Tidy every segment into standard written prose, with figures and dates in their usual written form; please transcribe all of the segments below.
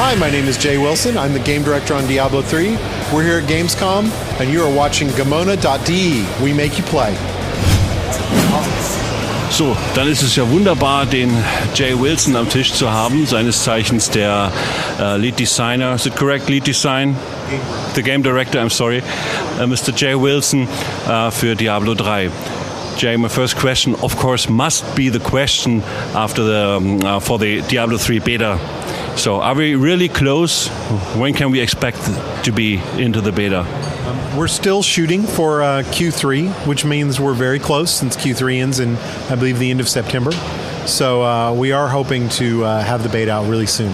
Hi, my name is Jay Wilson. I'm the game director on Diablo 3. We're here at Gamescom, and you are watching Gamona.de. We make you play. So, dann ist es ja wunderbar, den Jay Wilson am Tisch zu haben, seines Zeichens der Lead Designer. Is it correct, Lead Design? The Game Director, I'm sorry. Mr. Jay Wilson für Diablo 3. Jay, my first question, of course, must be the question after the for the Diablo 3 beta. So, are we really close? When can we expect to be into the beta? We're still shooting for Q3, which means we're very close since Q3 ends in, I believe, the end of September. So we are hoping to have the beta out really soon.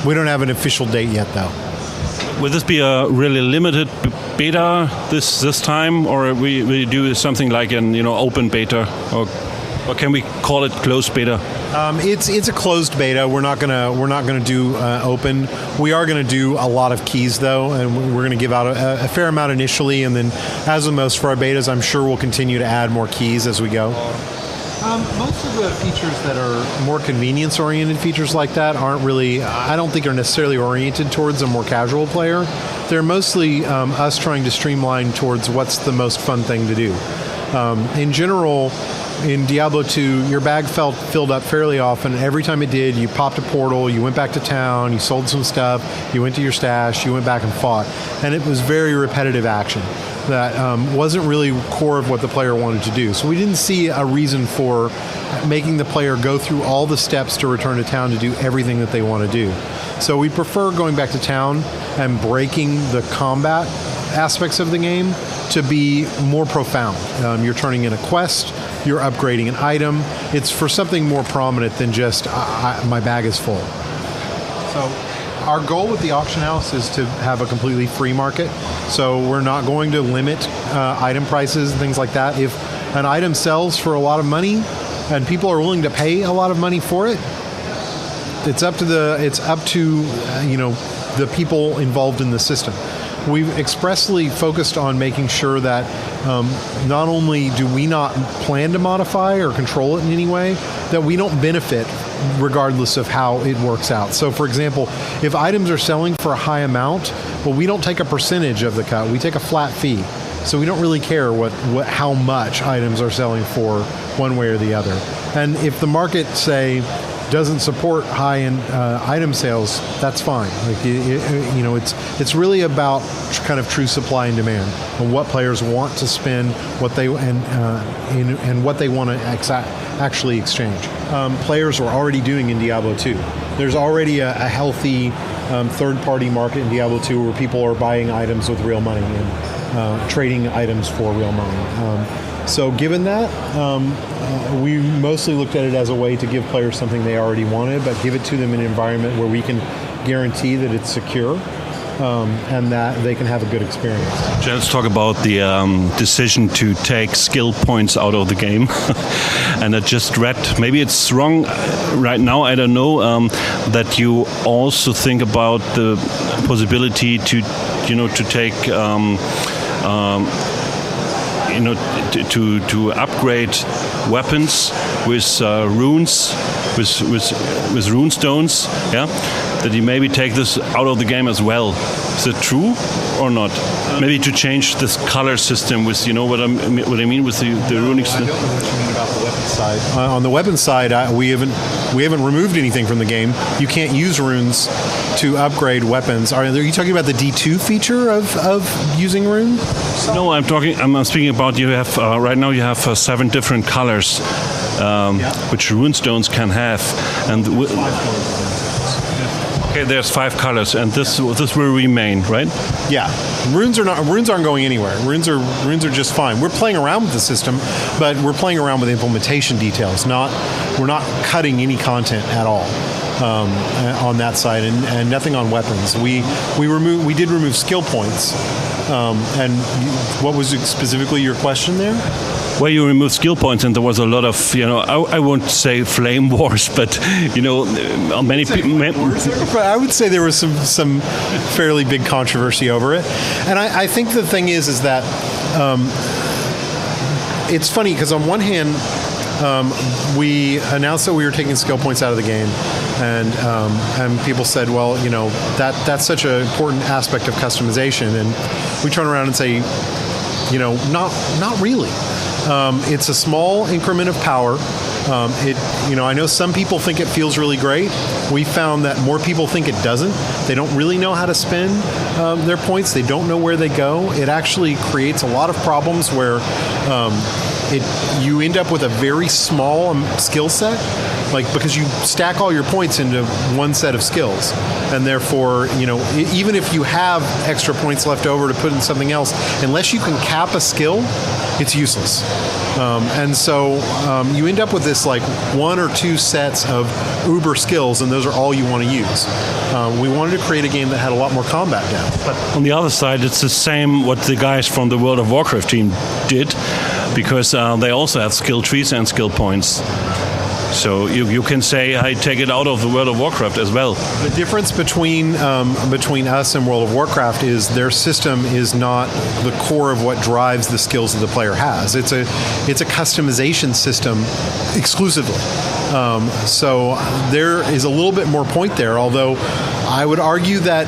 We don't have an official date yet, though. Will this be a really limited beta this time, or will we do something like an open beta, or can we call it closed beta? It's a closed beta. We're not gonna do open. We are gonna do a lot of keys though, and we're gonna give out a fair amount initially, and then as with most for our betas, I'm sure we'll continue to add more keys as we go. Most of the features that are more convenience-oriented features like that aren't really, I don't think are necessarily oriented towards a more casual player. They're mostly us trying to streamline towards what's the most fun thing to do. In general, in Diablo 2, your bag filled up fairly often. Every time it did, you popped a portal, you went back to town, you sold some stuff, you went to your stash, you went back and fought. And it was very repetitive action that wasn't really core of what the player wanted to do. So we didn't see a reason for making the player go through all the steps to return to town to do everything that they want to do. So we prefer going back to town and breaking the combat aspects of the game to be more profound. You're turning in a quest, you're upgrading an item. It's for something more prominent than just my bag is full. So our goal with the auction house is to have a completely free market. So we're not going to limit item prices and things like that. If an item sells for a lot of money and people are willing to pay a lot of money for it, it's up to the people involved in the system. We've expressly focused on making sure that not only do we not plan to modify or control it in any way, that we don't benefit regardless of how it works out. So for example, if items are selling for a high amount, well, we don't take a percentage of the cut, we take a flat fee. So we don't really care how much items are selling for one way or the other. And if the market, say, doesn't support high-end item sales, that's fine. Like it's really about kind of true supply and demand, and what players want to spend, what they and what they want to actually exchange. Players are already doing in Diablo 2. There's already a healthy third-party market in Diablo 2 where people are buying items with real money and trading items for real money. So given that, we mostly looked at it as a way to give players something they already wanted, but give it to them in an environment where we can guarantee that it's secure and that they can have a good experience. Let's talk about the decision to take skill points out of the game. And I just read, maybe it's wrong right now, I don't know, that you also think about the possibility to take to upgrade weapons with runes, with rune stones, yeah, that you maybe take this out of the game as well. Is it true or not? Maybe to change this color system with, what I mean with the runic. I don't know what you mean about the weapon side. On the weapon side, we haven't removed anything from the game. You can't use runes to upgrade weapons. Are you talking about the D2 feature of using rune? No, I'm speaking about you have right now you have 7 different colors which rune stones can have, and okay, there's 5 colors, and this will remain, right? Yeah, runes aren't going anywhere. Runes are just fine. We're playing around with the system, but we're playing around with implementation details. We're not cutting any content at all on that side, and nothing on weapons. We did remove skill points. And what was specifically your question there? Well, you removed skill points, and there was a lot of, I won't say flame wars, but many people. I would say there was some fairly big controversy over it, and I think the thing is that it's funny because on one hand, we announced that we were taking skill points out of the game, and people said, well, that's such an important aspect of customization, and we turn around and say, not really. It's a small increment of power. I know some people think it feels really great. We found that more people think it doesn't. They don't really know how to spend their points. They don't know where they go. It actually creates a lot of problems where you end up with a very small skill set, because you stack all your points into one set of skills, and therefore, even if you have extra points left over to put in something else, unless you can cap a skill, it's useless. And so you end up with this one or two sets of uber skills, and those are all you want to use. We wanted to create a game that had a lot more combat depth. But on the other side, it's the same what the guys from the World of Warcraft team did, because they also have skill trees and skill points. So you can say, I take it out of the World of Warcraft as well. The difference between us and World of Warcraft is their system is not the core of what drives the skills that the player has. It's a customization system exclusively. So there is a little bit more point there, although I would argue that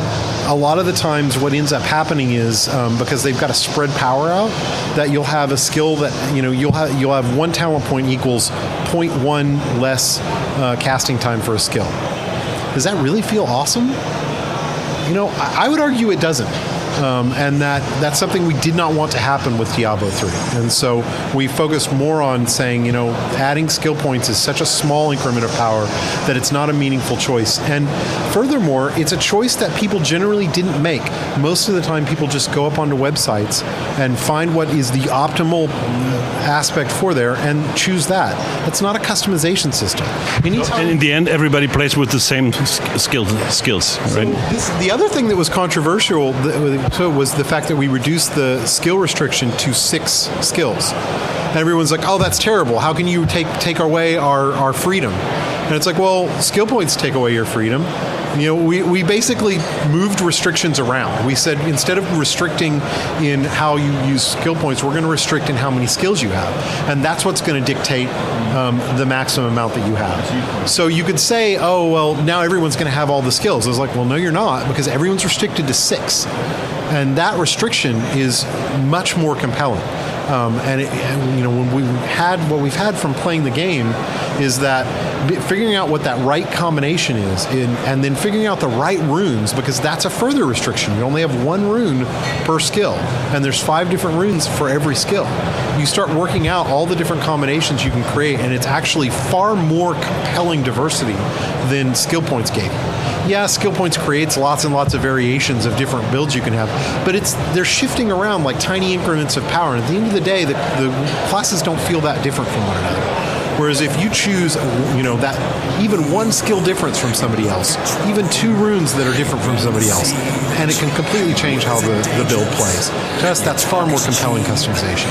a lot of the times what ends up happening is because they've got to spread power out, that you'll have a skill that you'll have one talent point equals 0.1 less casting time for a skill. Does that really feel awesome? I would argue it doesn't. And that's something we did not want to happen with Diablo 3. And so we focused more on saying, adding skill points is such a small increment of power that it's not a meaningful choice. And furthermore, it's a choice that people generally didn't make. Most of the time, people just go up onto websites and find what is the optimal aspect for there and choose that. That's not a customization system. And in the end, everybody plays with the same skills, right? The other thing that was controversial was the fact that we reduced the skill restriction to 6 skills. And everyone's like, oh, that's terrible. How can you take away our freedom? And it's like, well, skill points take away your freedom. We basically moved restrictions around. We said instead of restricting in how you use skill points, we're going to restrict in how many skills you have. And that's what's going to dictate the maximum amount that you have. So you could say, oh, well, now everyone's going to have all the skills. I was like, well, no, you're not, because everyone's restricted to 6. And that restriction is much more compelling. When what we've had from playing the game is that figuring out what that right combination is, and then figuring out the right runes, because that's a further restriction. You only have 1 rune per skill, and there's 5 different runes for every skill. You start working out all the different combinations you can create, and it's actually far more compelling diversity than skill points gave you. Yeah, skill points creates lots and lots of variations of different builds you can have, but they're shifting around like tiny increments of power. And at the end of the day, the classes don't feel that different from one another. Whereas if you choose, that even 1 skill difference from somebody else, even 2 runes that are different from somebody else, and it can completely change how the build plays. To us, that's far more compelling customization.